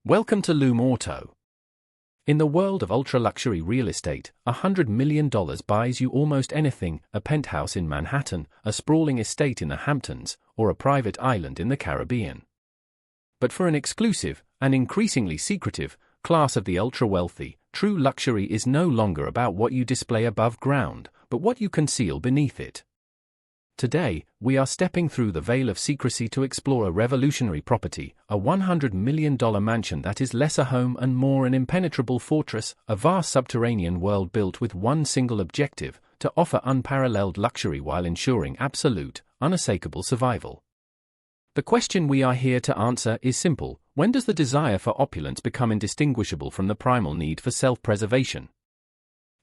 Welcome to Loom Auto. In the world of ultra-luxury real estate, $100 million buys you almost anything: a penthouse in Manhattan, a sprawling estate in the Hamptons, or a private island in the Caribbean. But for an exclusive, and increasingly secretive, class of the ultra-wealthy, true luxury is no longer about what you display above ground, but what you conceal beneath it. Today, we are stepping through the veil of secrecy to explore a revolutionary property, a $100 million mansion that is less a home and more an impenetrable fortress, a vast subterranean world built with one single objective: to offer unparalleled luxury while ensuring absolute, unassailable survival. The question we are here to answer is simple: when does the desire for opulence become indistinguishable from the primal need for self-preservation?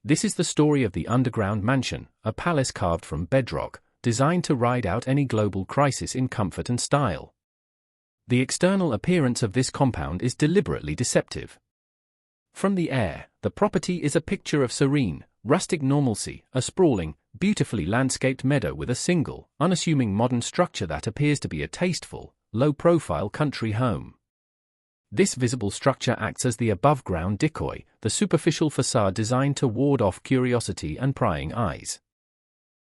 This is the story of the underground mansion, a palace carved from bedrock, designed to ride out any global crisis in comfort and style. The external appearance of this compound is deliberately deceptive. From the air, the property is a picture of serene, rustic normalcy, a sprawling, beautifully landscaped meadow with a single, unassuming modern structure that appears to be a tasteful, low-profile country home. This visible structure acts as the above-ground decoy, the superficial facade designed to ward off curiosity and prying eyes.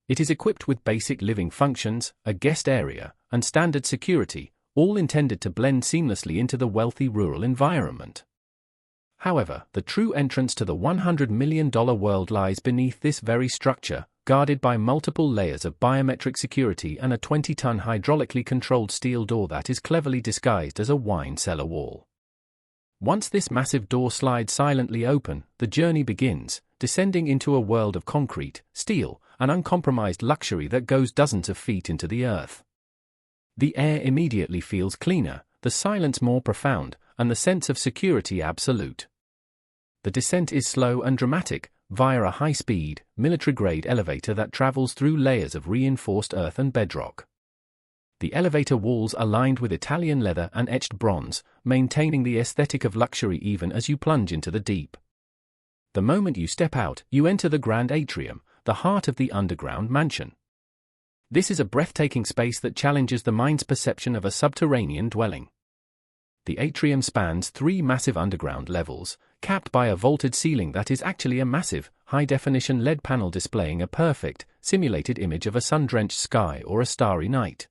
It is equipped with basic living functions, a guest area, and standard security, all intended to blend seamlessly into the wealthy rural environment. However, the true entrance to the $100 million world lies beneath this very structure, guarded by multiple layers of biometric security and a 20-ton hydraulically controlled steel door that is cleverly disguised as a wine cellar wall. Once this massive door slides silently open, the journey begins, descending into a world of concrete, steel, and uncompromised luxury that goes dozens of feet into the earth. The air immediately feels cleaner, the silence more profound, and the sense of security absolute. The descent is slow and dramatic, via a high-speed, military-grade elevator that travels through layers of reinforced earth and bedrock. The elevator walls are lined with Italian leather and etched bronze, maintaining the aesthetic of luxury even as you plunge into the deep. The moment you step out, you enter the Grand Atrium, the heart of the underground mansion. This is a breathtaking space that challenges the mind's perception of a subterranean dwelling. The atrium spans 3 massive underground levels, capped by a vaulted ceiling that is actually a massive, high-definition LED panel displaying a perfect, simulated image of a sun-drenched sky or a starry night.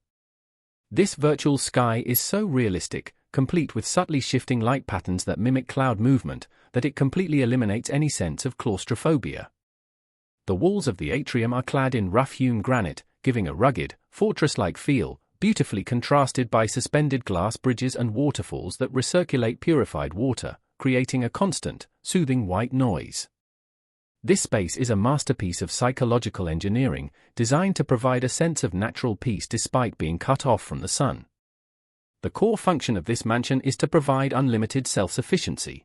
This virtual sky is so realistic, complete with subtly shifting light patterns that mimic cloud movement, that it completely eliminates any sense of claustrophobia. The walls of the atrium are clad in rough-hewn granite, giving a rugged, fortress-like feel, beautifully contrasted by suspended glass bridges and waterfalls that recirculate purified water, creating a constant, soothing white noise. This space is a masterpiece of psychological engineering, designed to provide a sense of natural peace despite being cut off from the sun. The core function of this mansion is to provide unlimited self-sufficiency.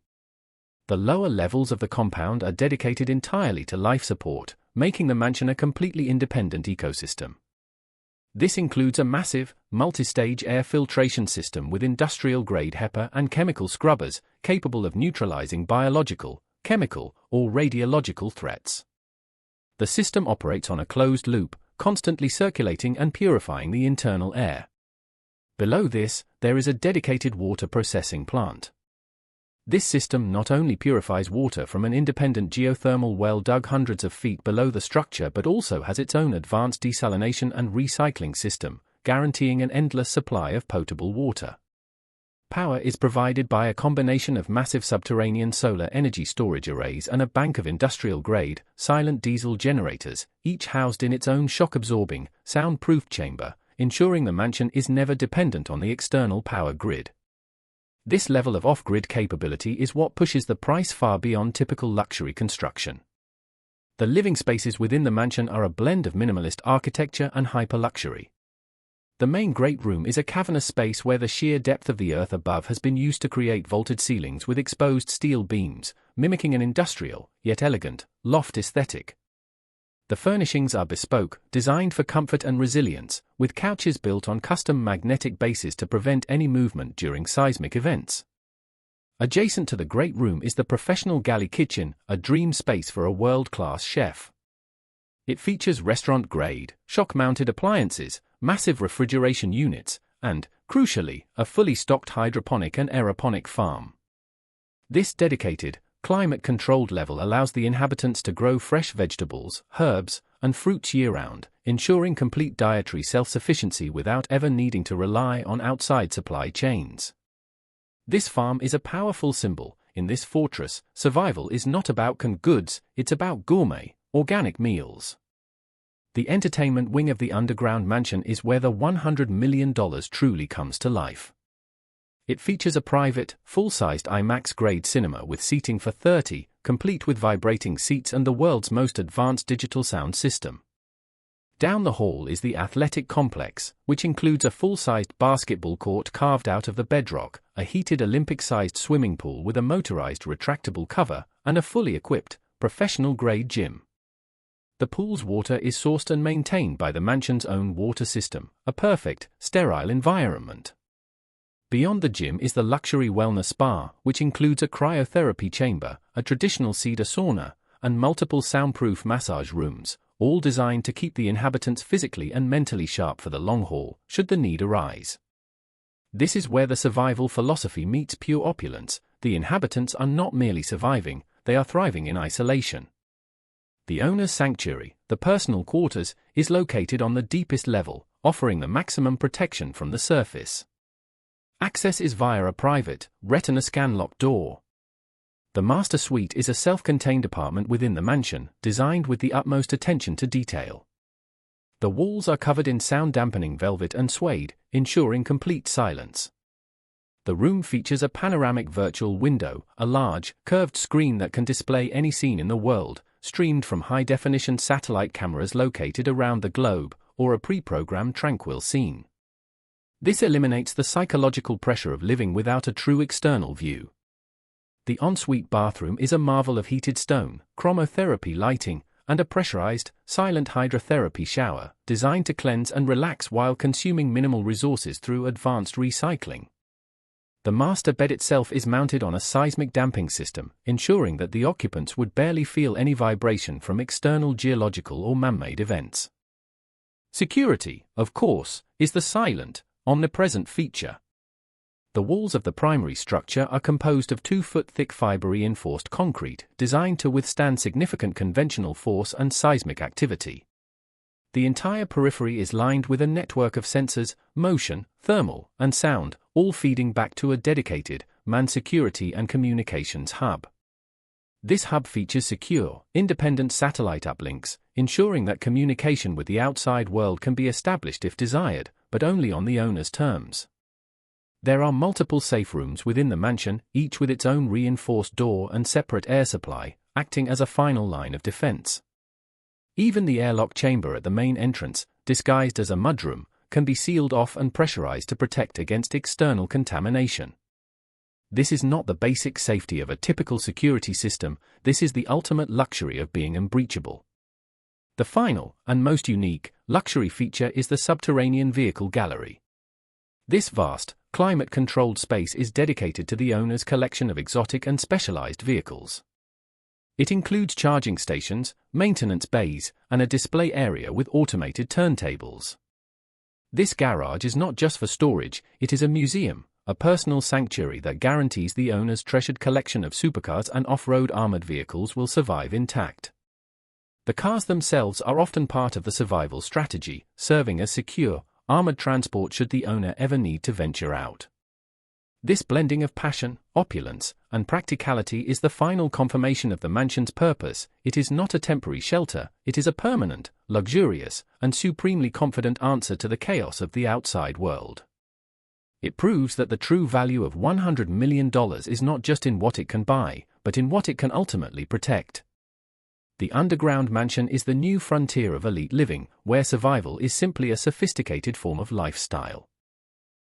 The lower levels of the compound are dedicated entirely to life support, making the mansion a completely independent ecosystem. This includes a massive, multi-stage air filtration system with industrial-grade HEPA and chemical scrubbers, capable of neutralizing biological, chemical, or radiological threats. The system operates on a closed loop, constantly circulating and purifying the internal air. Below this, there is a dedicated water processing plant. This system not only purifies water from an independent geothermal well dug hundreds of feet below the structure but also has its own advanced desalination and recycling system, guaranteeing an endless supply of potable water. Power is provided by a combination of massive subterranean solar energy storage arrays and a bank of industrial-grade, silent diesel generators, each housed in its own shock-absorbing, soundproof chamber, ensuring the mansion is never dependent on the external power grid. This level of off-grid capability is what pushes the price far beyond typical luxury construction. The living spaces within the mansion are a blend of minimalist architecture and hyper-luxury. The main great room is a cavernous space where the sheer depth of the earth above has been used to create vaulted ceilings with exposed steel beams, mimicking an industrial, yet elegant, loft aesthetic. The furnishings are bespoke, designed for comfort and resilience, with couches built on custom magnetic bases to prevent any movement during seismic events. Adjacent to the great room is the professional galley kitchen, a dream space for a world-class chef. It features restaurant-grade, shock-mounted appliances, massive refrigeration units, and, crucially, a fully stocked hydroponic and aeroponic farm. This dedicated, climate-controlled level allows the inhabitants to grow fresh vegetables, herbs, and fruits year-round, ensuring complete dietary self-sufficiency without ever needing to rely on outside supply chains. This farm is a powerful symbol. In this fortress, survival is not about canned goods, it's about gourmet, organic meals. The entertainment wing of the underground mansion is where the $100 million truly comes to life. It features a private, full-sized IMAX-grade cinema with seating for 30, complete with vibrating seats and the world's most advanced digital sound system. Down the hall is the athletic complex, which includes a full-sized basketball court carved out of the bedrock, a heated Olympic-sized swimming pool with a motorized retractable cover, and a fully equipped, professional-grade gym. The pool's water is sourced and maintained by the mansion's own water system, a perfect, sterile environment. Beyond the gym is the luxury wellness spa, which includes a cryotherapy chamber, a traditional cedar sauna, and multiple soundproof massage rooms, all designed to keep the inhabitants physically and mentally sharp for the long haul, should the need arise. This is where the survival philosophy meets pure opulence. The inhabitants are not merely surviving, they are thriving in isolation. The owner's sanctuary, the personal quarters, is located on the deepest level, offering the maximum protection from the surface. Access is via a private, retina scan-locked door. The master suite is a self-contained apartment within the mansion, designed with the utmost attention to detail. The walls are covered in sound-dampening velvet and suede, ensuring complete silence. The room features a panoramic virtual window, a large, curved screen that can display any scene in the world, streamed from high-definition satellite cameras located around the globe, or a pre-programmed tranquil scene. This eliminates the psychological pressure of living without a true external view. The ensuite bathroom is a marvel of heated stone, chromotherapy lighting, and a pressurized, silent hydrotherapy shower, designed to cleanse and relax while consuming minimal resources through advanced recycling. The master bed itself is mounted on a seismic damping system, ensuring that the occupants would barely feel any vibration from external geological or man-made events. Security, of course, is the silent, omnipresent feature. The walls of the primary structure are composed of 2-foot-thick fiber-reinforced concrete, designed to withstand significant conventional force and seismic activity. The entire periphery is lined with a network of sensors, motion, thermal, and sound, all feeding back to a dedicated, manned security and communications hub. This hub features secure, independent satellite uplinks, ensuring that communication with the outside world can be established if desired, but only on the owner's terms. There are multiple safe rooms within the mansion, each with its own reinforced door and separate air supply, acting as a final line of defense. Even the airlock chamber at the main entrance, disguised as a mudroom, can be sealed off and pressurized to protect against external contamination. This is not the basic safety of a typical security system, this is the ultimate luxury of being unbreachable. The final, and most unique, luxury feature is the Subterranean Vehicle Gallery. This vast, climate-controlled space is dedicated to the owner's collection of exotic and specialized vehicles. It includes charging stations, maintenance bays, and a display area with automated turntables. This garage is not just for storage, it is a museum, a personal sanctuary that guarantees the owner's treasured collection of supercars and off-road armored vehicles will survive intact. The cars themselves are often part of the survival strategy, serving as secure, armored transport should the owner ever need to venture out. This blending of passion, opulence, and practicality is the final confirmation of the mansion's purpose. It is not a temporary shelter, it is a permanent, luxurious, and supremely confident answer to the chaos of the outside world. It proves that the true value of $100 million is not just in what it can buy, but in what it can ultimately protect. The underground mansion is the new frontier of elite living, where survival is simply a sophisticated form of lifestyle.